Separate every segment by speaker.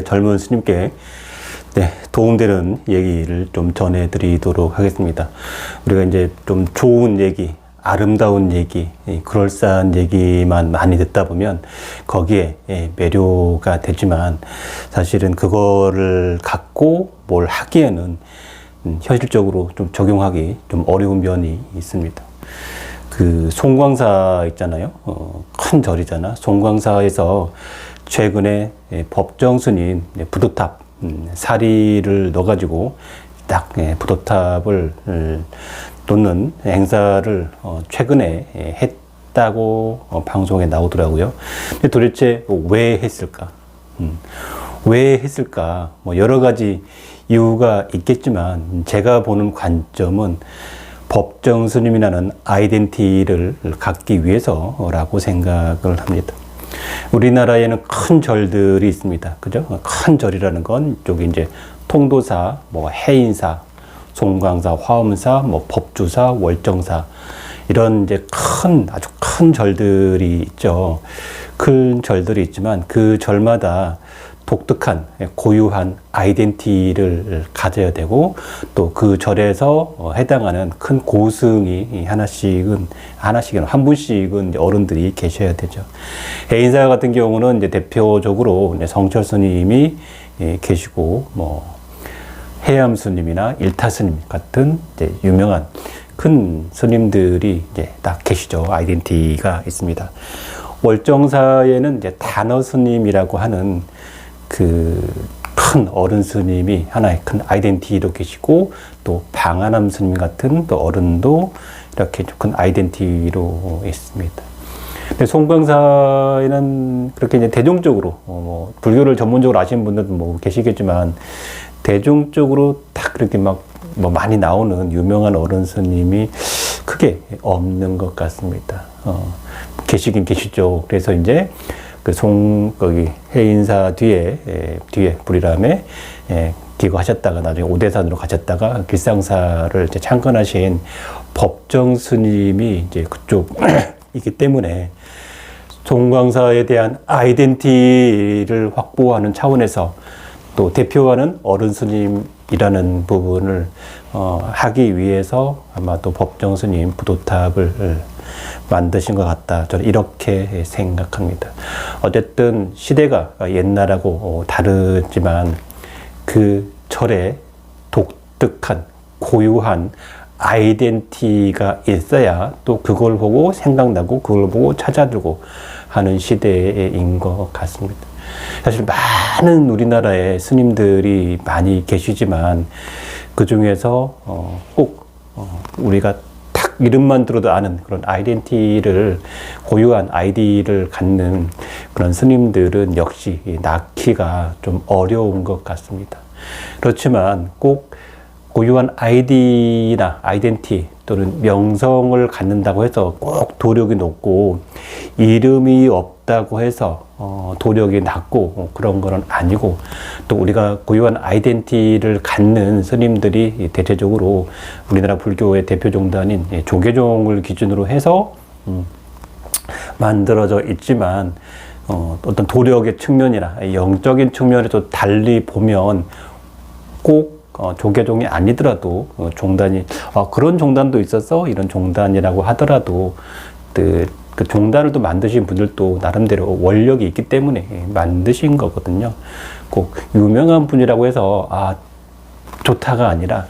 Speaker 1: 젊은 스님께 도움되는 얘기를 좀 전해드리도록 하겠습니다. 우리가 이제 좀 좋은 얘기, 아름다운 얘기, 그럴싸한 얘기만 많이 듣다 보면 거기에 매료가 되지만 사실은 그거를 갖고 뭘 하기에는 현실적으로 좀 적용하기 좀 어려운 면이 있습니다. 그 송광사 있잖아요. 큰 절이잖아. 송광사에서 최근에 법정 스님 부도탑 사리를 넣어가지고 딱 부도탑을 놓는 행사를 최근에 했다고 방송에 나오더라고요. 근데 도대체 왜 했을까? 왜 했을까? 뭐 여러 가지 이유가 있겠지만 제가 보는 관점은 법정 스님이라는 아이덴티티를 갖기 위해서라고 생각을 합니다. 우리나라에는 큰 절들이 있습니다. 그죠? 큰 절이라는 건 이쪽에 이제 통도사, 뭐 해인사, 송광사, 화엄사, 뭐 법주사, 월정사 이런 이제 아주 큰 절들이 있죠. 큰 절들이 있지만 그 절마다 독특한 고유한 아이덴티티를 가져야 되고 또 그 절에서 해당하는 큰 고승이 한 분씩은 이제 어른들이 계셔야 되죠. 해인사 같은 경우는 이제 대표적으로 이제 성철 스님이 계시고 뭐 해암 스님이나 일타 스님 같은 이제 유명한 큰 스님들이 이제 딱 계시죠. 아이덴티티가 있습니다. 월정사에는 이제 단어 스님이라고 하는 그 큰 어른 스님이 하나의 큰 아이덴티티로 계시고 또 방한암 스님 같은 또 어른도 이렇게 큰 아이덴티티로 있습니다. 근데 송광사에는 그렇게 이제 대중적으로 뭐 불교를 전문적으로 아시는 분들도 뭐 계시겠지만 대중적으로 딱 그렇게 막 뭐 많이 나오는 유명한 어른 스님이 크게 없는 것 같습니다. 계시긴 계시죠. 그래서 이제 거기 해인사 뒤에 불이람에 기거하셨다가 나중에 오대산으로 가셨다가 길상사를 이제 창건하신 법정 스님이 이제 그쪽이기 때문에 송광사에 대한 아이덴티티를 확보하는 차원에서 또 대표하는 어른 스님이라는 부분을 하기 위해서 아마 또 법정 스님 부도탑을 만드신 것 같다. 저는 이렇게 생각합니다. 어쨌든 시대가 옛날하고 다르지만 그 절에 독특한 고유한 아이덴티티가 있어야 또 그걸 보고 생각나고 그걸 보고 찾아들고 하는 시대인 것 같습니다. 사실 많은 우리나라에 스님들이 많이 계시지만 그 중에서 꼭 우리가 딱 이름만 들어도 아는 그런 아이덴티티를 고유한 아이디를 갖는 그런 스님들은 역시 낳기가 좀 어려운 것 같습니다. 그렇지만 꼭 고유한 아이디나 아이덴티티 또는 명성을 갖는다고 해서 꼭 도력이 높고 이름이 없다고 해서 도력이 낮고 그런 건 아니고 또 우리가 고유한 아이덴티티를 갖는 스님들이 대체적으로 우리나라 불교의 대표 종단인 조계종을 기준으로 해서 만들어져 있지만 어떤 도력의 측면이나 영적인 측면에서 달리 보면 꼭 조계종이 아니더라도 종단이 그런 종단도 있었어 이런 종단이라고 하더라도 그 종단을 또 만드신 분들도 나름대로 원력이 있기 때문에 만드신 거거든요. 꼭 유명한 분이라고 해서 좋다가 아니라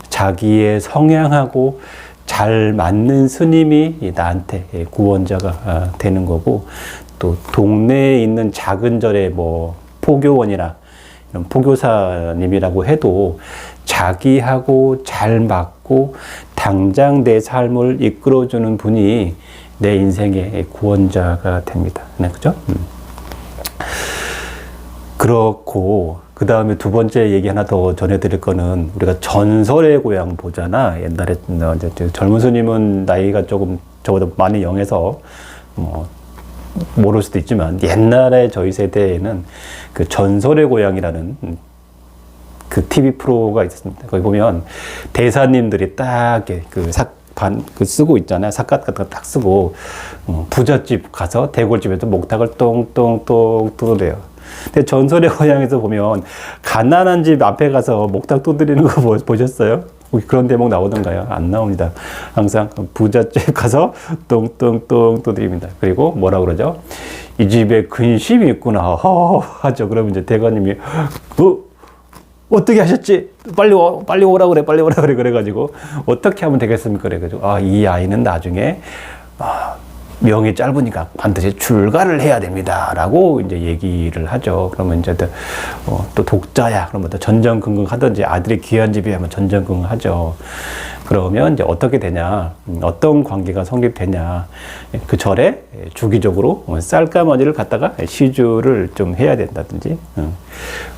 Speaker 1: 자기의 성향하고 잘 맞는 스님이 나한테 구원자가 되는 거고 또 동네에 있는 작은 절에 뭐 포교원이나 이런 포교사님이라고 해도 자기하고 잘 맞고 당장 내 삶을 이끌어주는 분이 내 인생의 구원자가 됩니다. 네, 그죠? 그렇고 그 다음에 두 번째 얘기 하나 더 전해드릴 거는 우리가 전설의 고향 보잖아. 옛날에 젊은 스님은 나이가 조금 저보다 많이 영해서 모를 수도 있지만 옛날에 저희 세대에는 그 전설의 고향이라는 그 TV 프로가 있었습니다. 거기 보면 대사님들이 딱 그 쓰고 있잖아요. 삿갓 같은 거 딱 쓰고 부잣집 가서 대골집에서 목탁을 똥똥똥 뚫어대요. 근데 전설의 고향에서 보면 가난한 집 앞에 가서 목탁 두드리는 거 보셨어요? 그런 대목 나오던가요? 안 나옵니다. 항상 부잣집 가서 똥똥똥 두드립니다. 그리고 뭐라 그러죠? 이 집에 근심이 있구나 하죠. 그러면 이제 대가님이 어떻게 하셨지? 빨리 오라 그래, 빨리 오라 그래. 그래가지고 어떻게 하면 되겠습니까? 그래가지고 이 아이는 나중에 명이 짧으니까 반드시 출가를 해야 됩니다. 라고 이제 얘기를 하죠. 그러면 이제 또 독자야. 그러면 또 전전긍긍 하든지 아들이 귀한 집이야 하면 전전긍긍 하죠. 그러면 이제 어떻게 되냐, 어떤 관계가 성립되냐. 그 절에 주기적으로 쌀가마니를 갖다가 시주를 좀 해야 된다든지,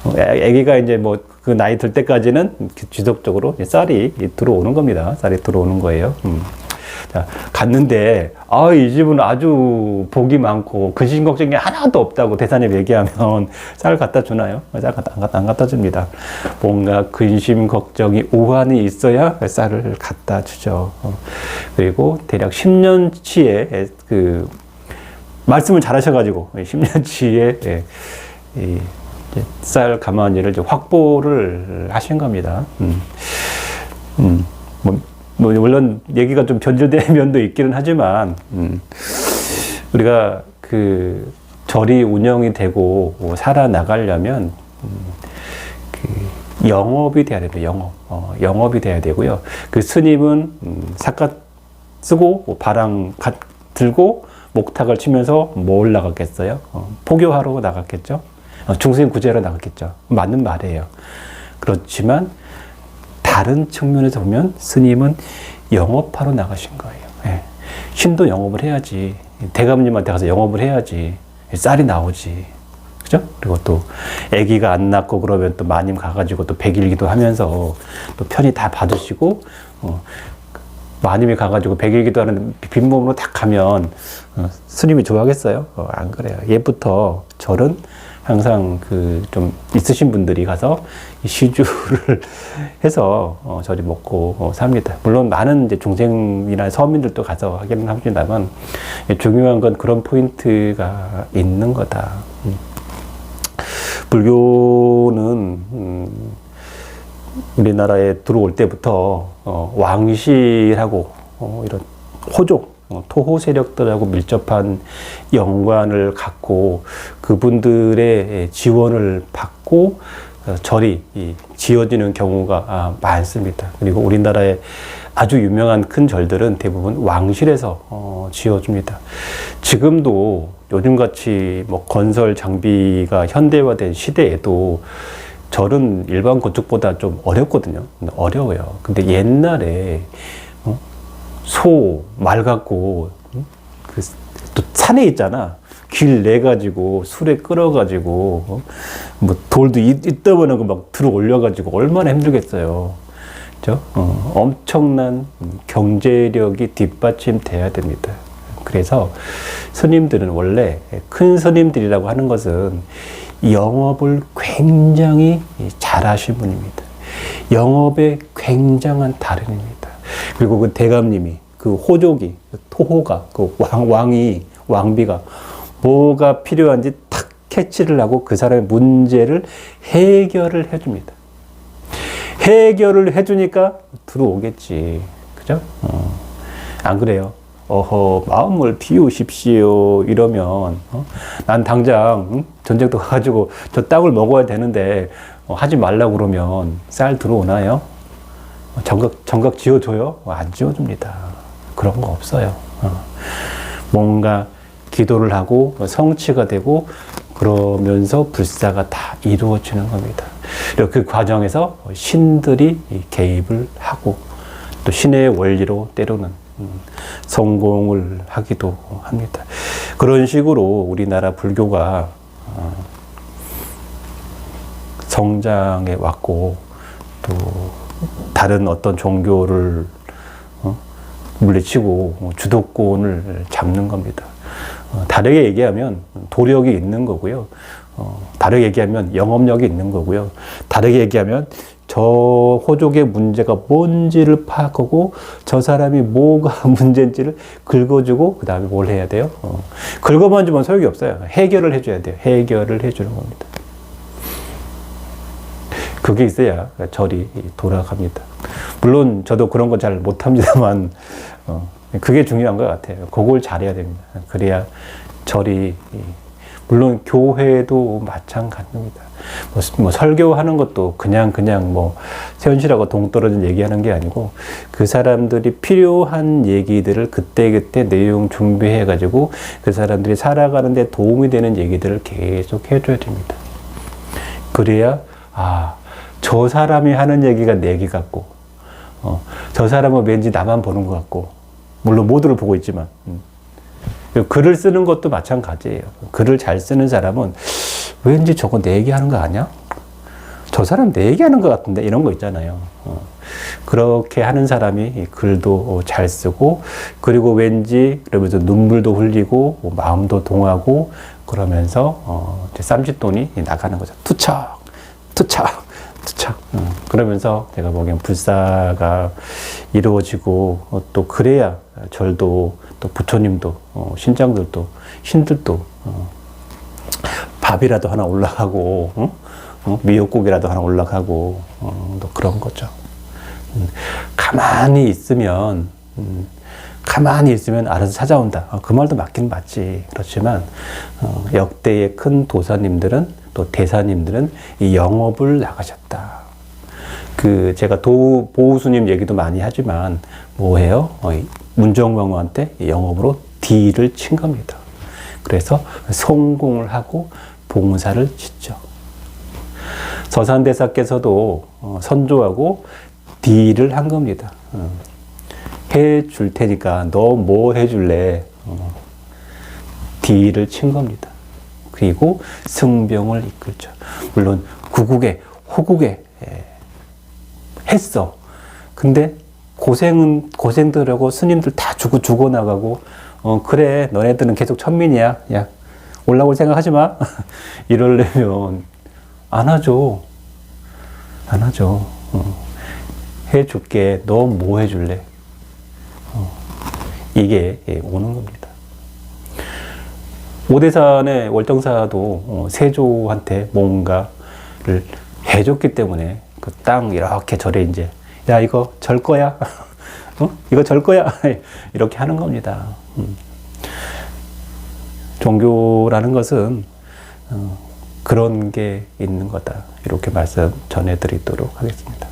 Speaker 1: 아기가 이제 뭐 그 나이 들 때까지는 지속적으로 쌀이 들어오는 겁니다. 쌀이 들어오는 거예요. 자, 갔는데, 이 집은 아주 복이 많고, 근심 걱정이 하나도 없다고 대사님 얘기하면 쌀 갖다 주나요? 쌀 안 갖다 줍니다. 뭔가 근심 걱정이 오한이 있어야 쌀을 갖다 주죠. 그리고 대략 10년치의 말씀을 잘 하셔가지고, 10년치의 쌀 가마니를 이제 확보를 하신 겁니다. 물론 얘기가 좀 변질된 면도 있기는 하지만 우리가 그 절이 운영이 되고 살아나가려면 영업이 돼야 됩니다. 영업이 돼야 되고요. 그 스님은 삿갓 쓰고 바랑 들고 목탁을 치면서 뭐 올라갔겠어요? 포교하러 나갔겠죠? 중생 구제하러 나갔겠죠? 맞는 말이에요. 그렇지만 다른 측면에서 보면 스님은 영업하러 나가신 거예요. 예. 신도 영업을 해야지. 대감님한테 가서 영업을 해야지. 쌀이 나오지. 그죠? 그리고 또 아기가 안 낳고 그러면 또 마님 가가지고 또 백일기도 하면서 또 편히 다 받으시고, 마님이 가가지고 백일기도 하는 빈몸으로 딱 가면 스님이 좋아하겠어요? 안 그래요. 옛부터 절은 항상 좀 있으신 분들이 가서 시주를 해서 절이 먹고 삽니다. 물론 많은 이제 중생이나 서민들도 가서 하기는 합니다만 중요한 건 그런 포인트가 있는 거다. 불교는 우리나라에 들어올 때부터 왕실하고 이런 호족 토호 세력들하고 밀접한 연관을 갖고 그분들의 지원을 받고 절이 지어지는 경우가 많습니다. 그리고 우리나라의 아주 유명한 큰 절들은 대부분 왕실에서 지어줍니다. 지금도 요즘같이 뭐 건설 장비가 현대화된 시대에도 절은 일반 건축보다 좀 어렵거든요. 어려워요. 근데 옛날에 소, 말 갖고, 또 산에 있잖아. 길 내가지고, 술에 끌어가지고, 뭐 돌도 이따만한 거 막 들어 올려가지고, 얼마나 힘들겠어요. 그죠? 엄청난 경제력이 뒷받침돼야 됩니다. 그래서 스님들은 원래, 큰 스님들이라고 하는 것은 영업을 굉장히 잘 하신 분입니다. 영업에 굉장한 달인입니다. 그리고 그 대감님이, 그 호족이, 토호가, 그 왕비가 뭐가 필요한지 탁 캐치를 하고 그 사람의 문제를 해결을 해줍니다. 해결을 해주니까 들어오겠지. 그죠? 안 그래요? 마음을 비우십시오. 이러면, 난 당장, 전쟁터 가가지고 저 땅을 먹어야 되는데, 하지 말라고 그러면 쌀 들어오나요? 정각 지어줘요? 안 지어줍니다. 그런 거 없어요. 뭔가 기도를 하고 성취가 되고 그러면서 불사가 다 이루어지는 겁니다. 그리고 그 과정에서 신들이 개입을 하고 또 신의 원리로 때로는 성공을 하기도 합니다. 그런 식으로 우리나라 불교가 성장해 왔고 또 다른 어떤 종교를 물리치고 주도권을 잡는 겁니다. 다르게 얘기하면 도력이 있는 거고요. 다르게 얘기하면 영업력이 있는 거고요. 다르게 얘기하면 저 호족의 문제가 뭔지를 파악하고 저 사람이 뭐가 문제인지를 긁어주고 그 다음에 뭘 해야 돼요? 긁어만 주면 소용이 없어요. 해결을 해줘야 돼요. 해결을 해주는 겁니다. 그게 있어야 절이 돌아갑니다. 물론 저도 그런 거 잘 못합니다만 그게 중요한 것 같아요. 그걸 잘해야 됩니다. 그래야 절이, 물론 교회도 마찬가지입니다. 뭐 설교하는 것도 그냥 뭐 세훈씨라고 동떨어진 얘기하는 게 아니고 그 사람들이 필요한 얘기들을 그때그때 내용 준비해 가지고 그 사람들이 살아가는 데 도움이 되는 얘기들을 계속 해줘야 됩니다. 그래야 저 사람이 하는 얘기가 내 얘기 같고 저 사람은 왠지 나만 보는 것 같고, 물론 모두를 보고 있지만 글을 쓰는 것도 마찬가지예요. 글을 잘 쓰는 사람은 왠지 저거 내 얘기하는 거 아니야? 저 사람 내 얘기하는 것 같은데, 이런 거 있잖아요. 그렇게 하는 사람이 글도 잘 쓰고, 그리고 왠지 그러면서 눈물도 흘리고 마음도 동하고 그러면서 쌈짓돈이 나가는 거죠. 투척. 그러면서 제가 보기엔 불사가 이루어지고 또 그래야 절도, 또 부처님도, 신장들도, 신들도 밥이라도 하나 올라가고 미역국이라도 하나 올라가고 또 그런 거죠. 가만히 있으면 알아서 찾아온다. 그 말도 맞긴 맞지. 그렇지만 역대의 큰 도사님들은, 또 대사님들은 이 영업을 나가셨다. 제가 보우스님 얘기도 많이 하지만 뭐해요? 문정왕후한테 영업으로 딜을 친 겁니다. 그래서 성공을 하고 봉사를 짓죠. 서산대사께서도 선조하고 딜을 한 겁니다. 해줄 테니까 너 뭐 해줄래? 딜을 친 겁니다. 그리고 승병을 이끌죠. 물론 구국에 호국에 했어. 근데 고생들 하고 스님들 다 죽어나가고 그래 너네들은 계속 천민이야. 야 올라올 생각하지 마. 이러려면 안 하죠. 해줄게. 너 뭐 해줄래? 이게 오는 겁니다. 오대산의 월정사도 세조한테 뭔가를 해줬기 때문에 그 땅 이렇게 절에 이제 야 이거 절 거야. 이거 절 거야. 이렇게 하는 겁니다. 종교라는 것은 그런 게 있는 거다. 이렇게 말씀 전해드리도록 하겠습니다.